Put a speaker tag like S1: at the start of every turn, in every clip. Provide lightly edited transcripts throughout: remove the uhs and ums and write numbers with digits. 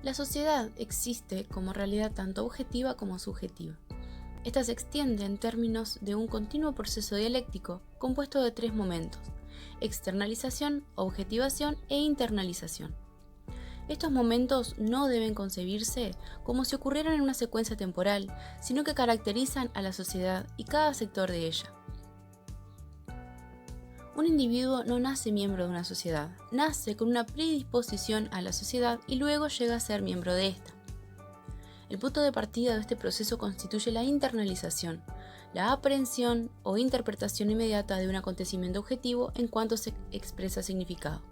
S1: La sociedad existe como realidad tanto objetiva como subjetiva. Esta se extiende en términos de un continuo proceso dialéctico compuesto de tres momentos: externalización, objetivación e internalización. Estos momentos no deben concebirse como si ocurrieran en una secuencia temporal, sino que caracterizan a la sociedad y cada sector de ella. Un individuo no nace miembro de una sociedad, nace con una predisposición a la sociedad y luego llega a ser miembro de esta. El punto de partida de este proceso constituye la internalización, la aprehensión o interpretación inmediata de un acontecimiento objetivo en cuanto se expresa significado.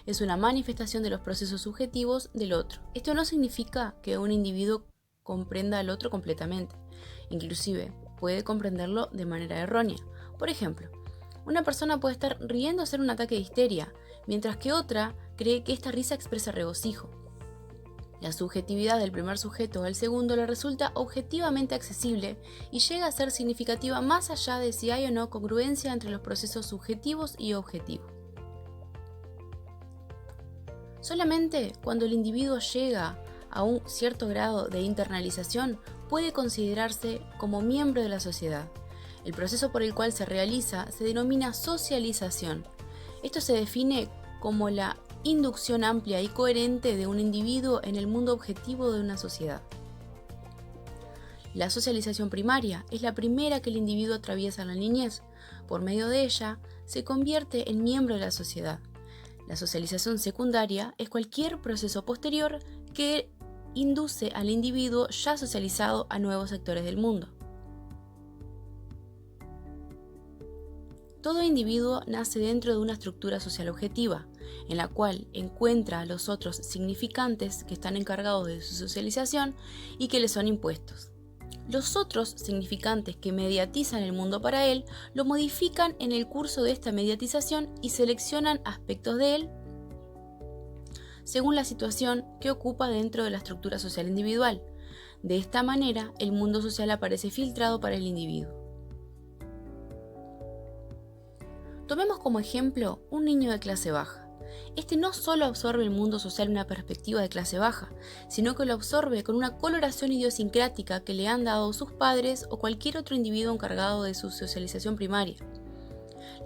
S1: Es una manifestación de los procesos subjetivos del otro. Esto no significa que un individuo comprenda al otro completamente, inclusive puede comprenderlo de manera errónea. Por ejemplo, una persona puede estar riéndose en un ataque de histeria, mientras que otra cree que esta risa expresa regocijo. La subjetividad del primer sujeto al segundo le resulta objetivamente accesible y llega a ser significativa más allá de si hay o no congruencia entre los procesos subjetivos y objetivos. Solamente cuando el individuo llega a un cierto grado de internalización puede considerarse como miembro de la sociedad. El proceso por el cual se realiza se denomina socialización. Esto se define como la inducción amplia y coherente de un individuo en el mundo objetivo de una sociedad. La socialización primaria es la primera que el individuo atraviesa en la niñez. Por medio de ella, se convierte en miembro de la sociedad. La socialización secundaria es cualquier proceso posterior que induce al individuo ya socializado a nuevos sectores del mundo. Todo individuo nace dentro de una estructura social objetiva, en la cual encuentra a los otros significantes que están encargados de su socialización y que le son impuestos. Los otros significantes que mediatizan el mundo para él lo modifican en el curso de esta mediatización y seleccionan aspectos de él según la situación que ocupa dentro de la estructura social individual. De esta manera, el mundo social aparece filtrado para el individuo. Tomemos como ejemplo un niño de clase baja. Este no solo absorbe el mundo social en una perspectiva de clase baja, sino que lo absorbe con una coloración idiosincrática que le han dado sus padres o cualquier otro individuo encargado de su socialización primaria.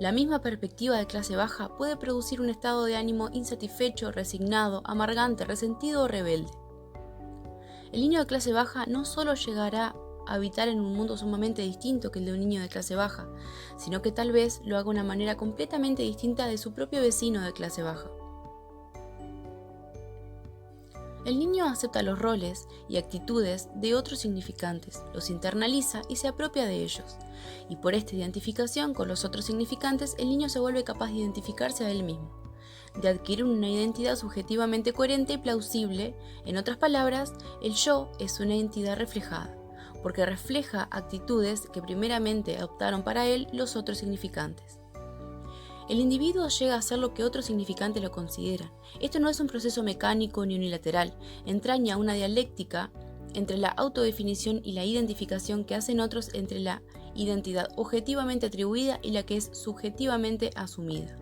S1: La misma perspectiva de clase baja puede producir un estado de ánimo insatisfecho, resignado, amargante, resentido o rebelde. El niño de clase baja no solo llegará a habitar en un mundo sumamente distinto que el de un niño de clase baja, sino que tal vez lo haga de una manera completamente distinta de su propio vecino de clase baja. El niño acepta los roles y actitudes de otros significantes, los internaliza y se apropia de ellos, y por esta identificación con los otros significantes el niño se vuelve capaz de identificarse a él mismo, de adquirir una identidad subjetivamente coherente y plausible. En otras palabras, el yo es una entidad reflejada, porque refleja actitudes que primeramente adoptaron para él los otros significantes. El individuo llega a ser lo que otros significantes lo consideran. Esto no es un proceso mecánico ni unilateral, entraña una dialéctica entre la autodefinición y la identificación que hacen otros entre la identidad objetivamente atribuida y la que es subjetivamente asumida.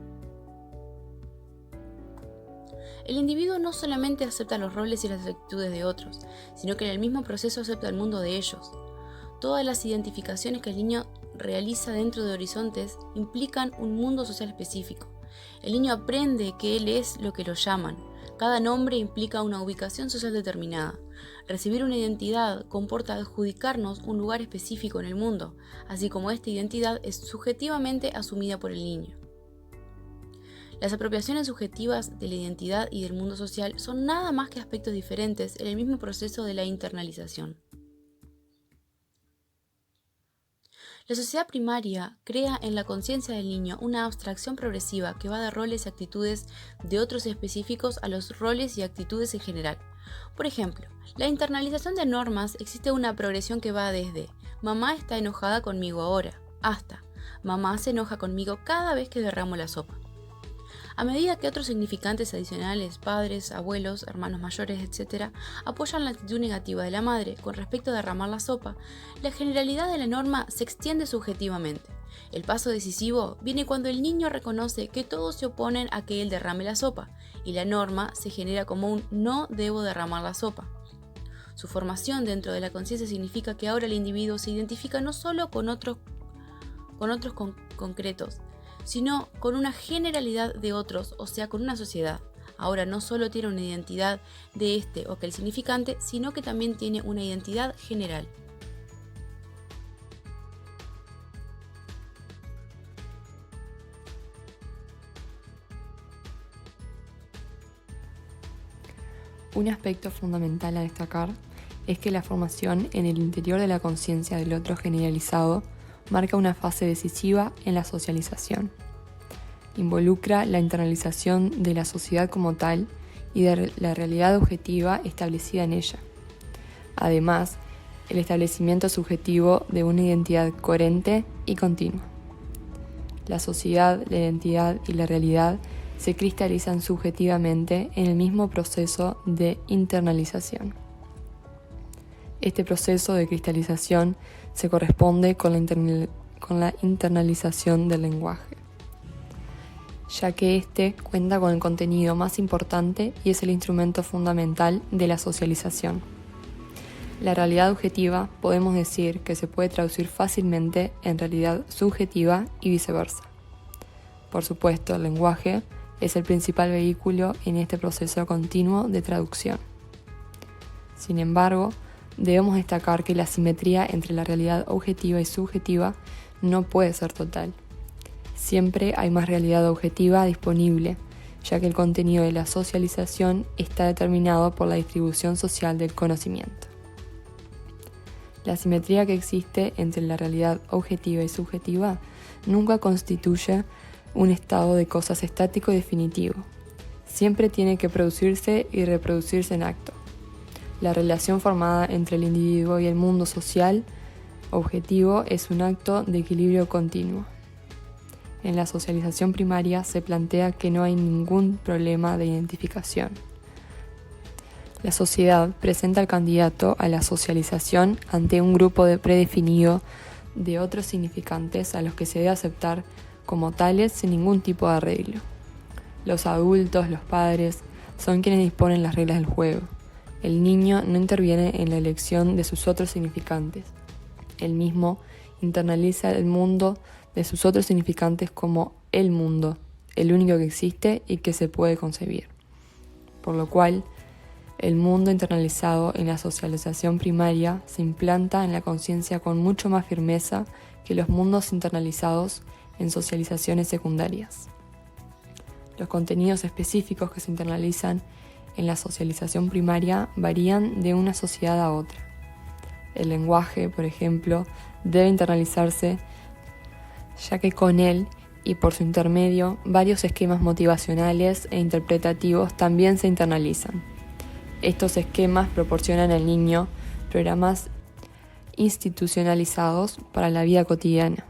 S1: El individuo no solamente acepta los roles y las actitudes de otros, sino que en el mismo proceso acepta el mundo de ellos. Todas las identificaciones que el niño realiza dentro de horizontes implican un mundo social específico. El niño aprende que él es lo que lo llaman. Cada nombre implica una ubicación social determinada. Recibir una identidad comporta adjudicarnos un lugar específico en el mundo, así como esta identidad es subjetivamente asumida por el niño. Las apropiaciones subjetivas de la identidad y del mundo social son nada más que aspectos diferentes en el mismo proceso de la internalización. La sociedad primaria crea en la conciencia del niño una abstracción progresiva que va de roles y actitudes de otros específicos a los roles y actitudes en general. Por ejemplo, la internalización de normas existe una progresión que va desde mamá está enojada conmigo ahora hasta mamá se enoja conmigo cada vez que derramo la sopa. A medida que otros significantes adicionales, padres, abuelos, hermanos mayores, etc., apoyan la actitud negativa de la madre con respecto a derramar la sopa, la generalidad de la norma se extiende subjetivamente. El paso decisivo viene cuando el niño reconoce que todos se oponen a que él derrame la sopa, y la norma se genera como un no debo derramar la sopa. Su formación dentro de la conciencia significa que ahora el individuo se identifica no solo con otros concretos, sino con una generalidad de otros, o sea, con una sociedad. Ahora no solo tiene una identidad de este o aquel significante, sino que también tiene una identidad general.
S2: Un aspecto fundamental a destacar es que la formación en el interior de la conciencia del otro generalizado marca una fase decisiva en la socialización. Involucra la internalización de la sociedad como tal y de la realidad objetiva establecida en ella. Además, el establecimiento subjetivo de una identidad coherente y continua. La sociedad, la identidad y la realidad se cristalizan subjetivamente en el mismo proceso de internalización. Este proceso de cristalización se corresponde con la internalización del lenguaje, ya que éste cuenta con el contenido más importante y es el instrumento fundamental de la socialización. La realidad objetiva podemos decir que se puede traducir fácilmente en realidad subjetiva y viceversa. Por supuesto, el lenguaje es el principal vehículo en este proceso continuo de traducción. Sin embargo, debemos destacar que la simetría entre la realidad objetiva y subjetiva no puede ser total. Siempre hay más realidad objetiva disponible, ya que el contenido de la socialización está determinado por la distribución social del conocimiento. La simetría que existe entre la realidad objetiva y subjetiva nunca constituye un estado de cosas estático y definitivo. Siempre tiene que producirse y reproducirse en acto. La relación formada entre el individuo y el mundo social objetivo es un acto de equilibrio continuo. En la socialización primaria se plantea que no hay ningún problema de identificación. La sociedad presenta al candidato a la socialización ante un grupo predefinido de otros significantes a los que se debe aceptar como tales sin ningún tipo de arreglo. Los adultos, los padres, son quienes disponen las reglas del juego. El niño no interviene en la elección de sus otros significantes. Él mismo internaliza el mundo de sus otros significantes como el mundo, el único que existe y que se puede concebir. Por lo cual, el mundo internalizado en la socialización primaria se implanta en la conciencia con mucho más firmeza que los mundos internalizados en socializaciones secundarias. Los contenidos específicos que se internalizan en la socialización primaria varían de una sociedad a otra. El lenguaje, por ejemplo, debe internalizarse, ya que con él y por su intermedio varios esquemas motivacionales e interpretativos también se internalizan. Estos esquemas proporcionan al niño programas institucionalizados para la vida cotidiana,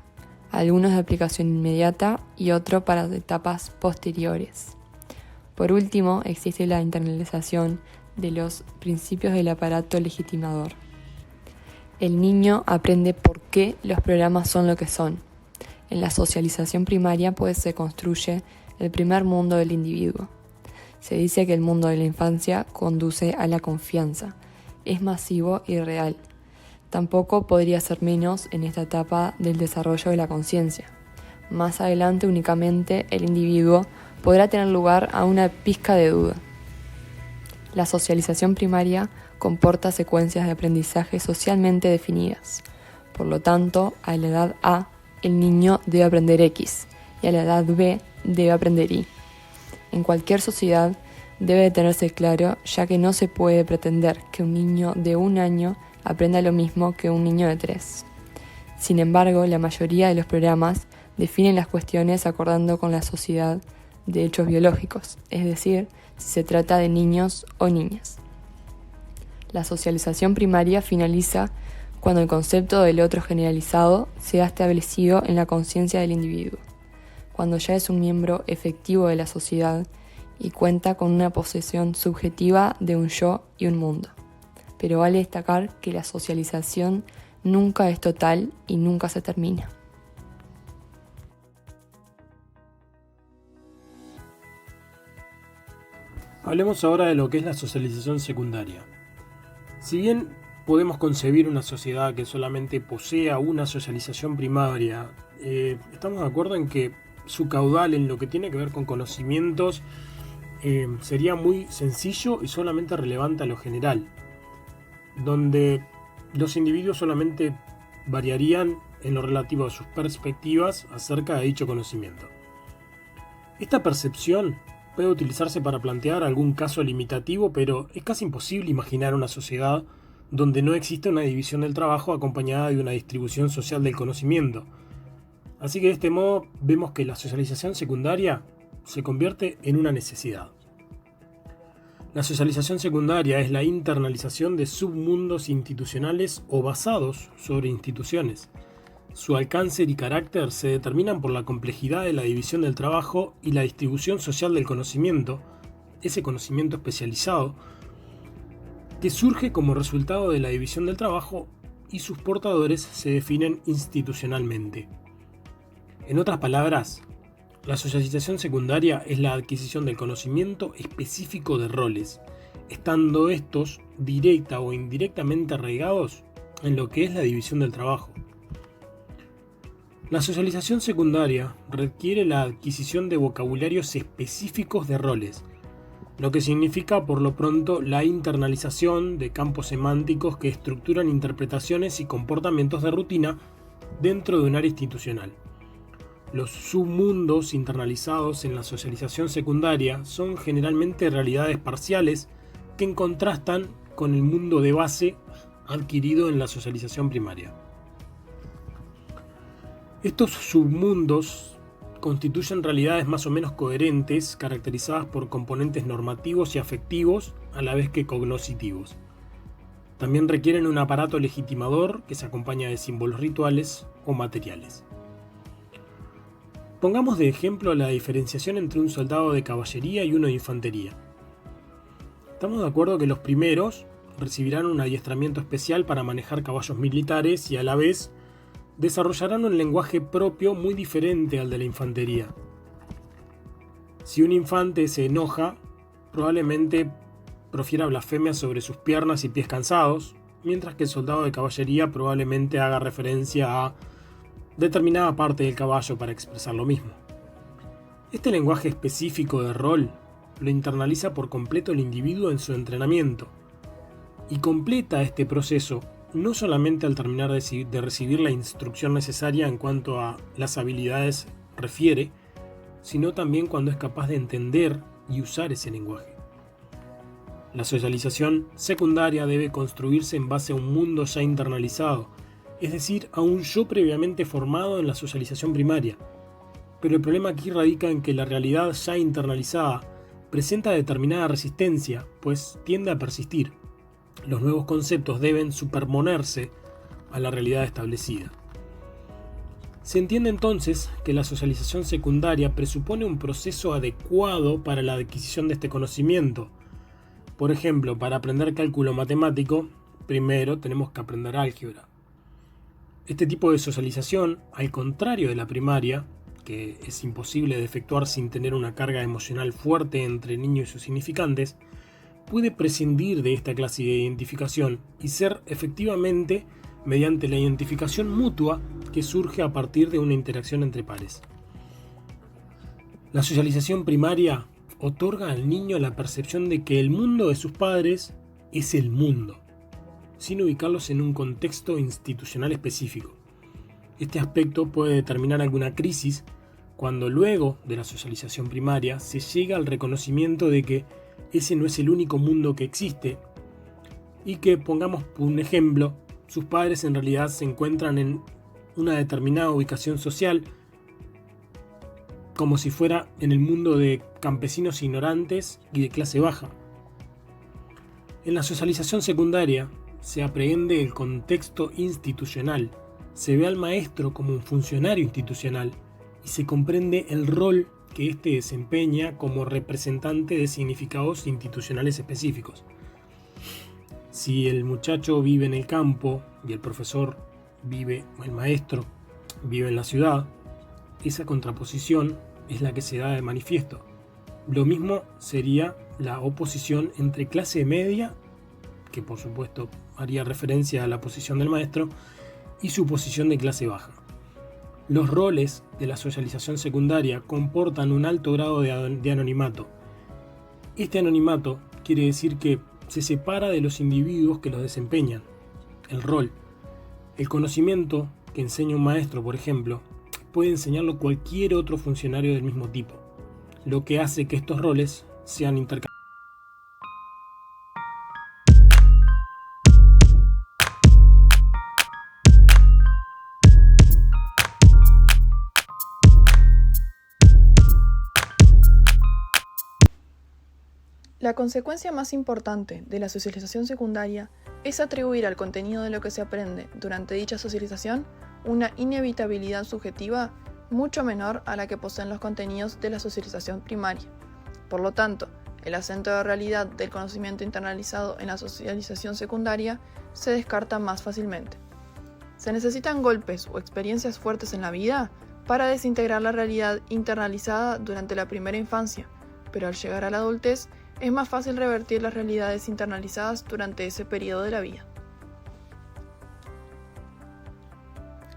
S2: algunos de aplicación inmediata y otros para etapas posteriores. Por último, existe la internalización de los principios del aparato legitimador. El niño aprende por qué los programas son lo que son. En la socialización primaria, pues, se construye el primer mundo del individuo. Se dice que el mundo de la infancia conduce a la confianza, es masivo y real. Tampoco podría ser menos en esta etapa del desarrollo de la conciencia. Más adelante, únicamente el individuo podrá tener lugar a una pizca de duda. La socialización primaria comporta secuencias de aprendizaje socialmente definidas. Por lo tanto, a la edad A, el niño debe aprender X y a la edad B debe aprender Y. En cualquier sociedad debe tenerse claro, ya que no se puede pretender que un niño de 1 año aprenda lo mismo que un niño de 3. Sin embargo, la mayoría de los programas definen las cuestiones acordando con la sociedad de hechos biológicos, es decir, si se trata de niños o niñas. La socialización primaria finaliza cuando el concepto del otro generalizado se ha establecido en la conciencia del individuo. cuando ya es un miembro efectivo de la sociedad y cuenta con una posesión subjetiva de un yo y un mundo. Pero vale destacar que la socialización nunca es total y nunca se termina.
S3: Hablemos ahora de lo que es la socialización secundaria. Si bien podemos concebir una sociedad que solamente posea una socialización primaria, estamos de acuerdo en que su caudal en lo que tiene que ver con conocimientos sería muy sencillo y solamente relevante a lo general, donde los individuos solamente variarían en lo relativo a sus perspectivas acerca de dicho conocimiento. Esta percepción puede utilizarse para plantear algún caso limitativo, pero es casi imposible imaginar una sociedad donde no existe una división del trabajo acompañada de una distribución social del conocimiento. Así que de este modo vemos que la socialización secundaria se convierte en una necesidad. La socialización secundaria es la internalización de submundos institucionales o basados sobre instituciones. Su alcance y carácter se determinan por la complejidad de la división del trabajo y la distribución social del conocimiento, ese conocimiento especializado, que surge como resultado de la división del trabajo y sus portadores se definen institucionalmente. En otras palabras, la socialización secundaria es la adquisición del conocimiento específico de roles, estando estos directa o indirectamente arraigados en lo que es la división del trabajo. La socialización secundaria requiere la adquisición de vocabularios específicos de roles, lo que significa por lo pronto la internalización de campos semánticos que estructuran interpretaciones y comportamientos de rutina dentro de un área institucional. Los submundos internalizados en la socialización secundaria son generalmente realidades parciales que contrastan con el mundo de base adquirido en la socialización primaria. Estos submundos constituyen realidades más o menos coherentes, caracterizadas por componentes normativos y afectivos, a la vez que cognoscitivos. También requieren un aparato legitimador que se acompaña de símbolos rituales o materiales. Pongamos de ejemplo la diferenciación entre un soldado de caballería y uno de infantería. Estamos de acuerdo que los primeros recibirán un adiestramiento especial para manejar caballos militares y a la vez desarrollarán un lenguaje propio muy diferente al de la infantería. Si un infante se enoja, probablemente profiera blasfemias sobre sus piernas y pies cansados, mientras que el soldado de caballería probablemente haga referencia a determinada parte del caballo para expresar lo mismo. Este lenguaje específico de rol lo internaliza por completo el individuo en su entrenamiento y completa este proceso no solamente al terminar de recibir la instrucción necesaria en cuanto a las habilidades refiere, sino también cuando es capaz de entender y usar ese lenguaje. La socialización secundaria debe construirse en base a un mundo ya internalizado, es decir, a un yo previamente formado en la socialización primaria. Pero el problema aquí radica en que la realidad ya internalizada presenta determinada resistencia, pues tiende a persistir. Los nuevos conceptos deben superponerse a la realidad establecida. Se entiende entonces que la socialización secundaria presupone un proceso adecuado para la adquisición de este conocimiento. Por ejemplo, para aprender cálculo matemático, primero tenemos que aprender álgebra. Este tipo de socialización, al contrario de la primaria, que es imposible de efectuar sin tener una carga emocional fuerte entre niños y sus significantes, puede prescindir de esta clase de identificación y ser efectivamente mediante la identificación mutua que surge a partir de una interacción entre pares. La socialización primaria otorga al niño la percepción de que el mundo de sus padres es el mundo, sin ubicarlos en un contexto institucional específico. Este aspecto puede determinar alguna crisis cuando luego de la socialización primaria se llega al reconocimiento de que ese no es el único mundo que existe y que, pongamos un ejemplo, sus padres en realidad se encuentran en una determinada ubicación social, como si fuera en el mundo de campesinos ignorantes y de clase baja. En la socialización secundaria se aprehende el contexto institucional, se ve al maestro como un funcionario institucional y se comprende el rol que éste desempeña como representante de significados institucionales específicos. Si el muchacho vive en el campo y el maestro vive en la ciudad, esa contraposición es la que se da de manifiesto. Lo mismo sería la oposición entre clase media, que por supuesto haría referencia a la posición del maestro, y su posición de clase baja. Los roles de la socialización secundaria comportan un alto grado de anonimato. Este anonimato quiere decir que se separa de los individuos que los desempeñan. El rol, el conocimiento que enseña un maestro, por ejemplo, puede enseñarlo cualquier otro funcionario del mismo tipo, lo que hace que estos roles sean intercambiables.
S4: La consecuencia más importante de la socialización secundaria es atribuir al contenido de lo que se aprende durante dicha socialización una inevitabilidad subjetiva mucho menor a la que poseen los contenidos de la socialización primaria. Por lo tanto, el acento de realidad del conocimiento internalizado en la socialización secundaria se descarta más fácilmente. Se necesitan golpes o experiencias fuertes en la vida para desintegrar la realidad internalizada durante la primera infancia, pero al llegar a la adultez es más fácil revertir las realidades internalizadas durante ese periodo de la vida.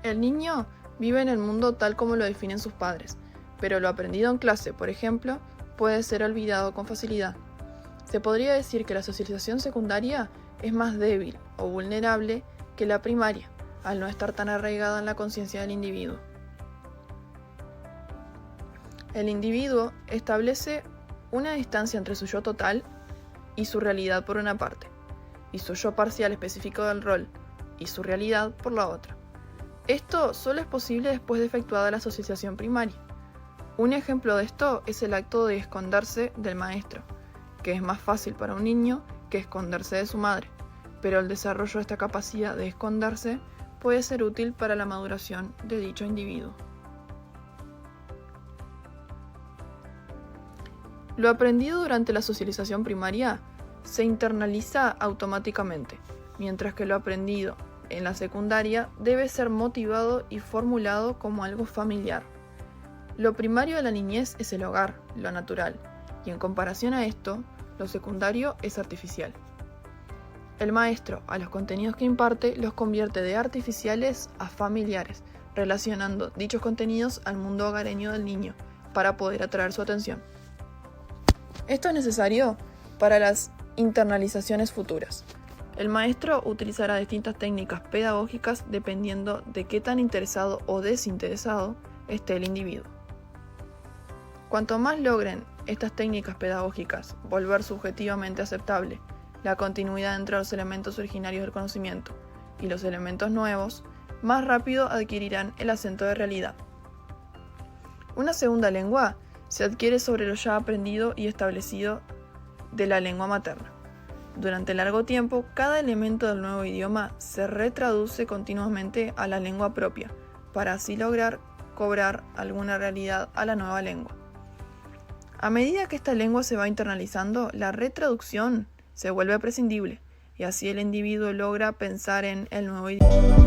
S4: El niño vive en el mundo tal como lo definen sus padres, pero lo aprendido en clase, por ejemplo, puede ser olvidado con facilidad. Se podría decir que la socialización secundaria es más débil o vulnerable que la primaria, al no estar tan arraigada en la conciencia del individuo. El individuo establece una distancia entre su yo total y su realidad por una parte, y su yo parcial específico del rol y su realidad por la otra. Esto solo es posible después de efectuada la socialización primaria. Un ejemplo de esto es el acto de esconderse del maestro, que es más fácil para un niño que esconderse de su madre, pero el desarrollo de esta capacidad de esconderse puede ser útil para la maduración de dicho individuo. Lo aprendido durante la socialización primaria se internaliza automáticamente, mientras que lo aprendido en la secundaria debe ser motivado y formulado como algo familiar. Lo primario de la niñez es el hogar, lo natural, y en comparación a esto, lo secundario es artificial. El maestro, a los contenidos que imparte, los convierte de artificiales a familiares, relacionando dichos contenidos al mundo hogareño del niño, para poder atraer su atención. Esto es necesario para las internalizaciones futuras. El maestro utilizará distintas técnicas pedagógicas dependiendo de qué tan interesado o desinteresado esté el individuo. Cuanto más logren estas técnicas pedagógicas volver subjetivamente aceptable la continuidad entre los elementos originarios del conocimiento y los elementos nuevos, más rápido adquirirán el acento de realidad. Una segunda lengua se adquiere sobre lo ya aprendido y establecido de la lengua materna. Durante largo tiempo, cada elemento del nuevo idioma se retraduce continuamente a la lengua propia, para así lograr cobrar alguna realidad a la nueva lengua. A medida que esta lengua se va internalizando, la retraducción se vuelve prescindible, y así el individuo logra pensar en el nuevo idioma.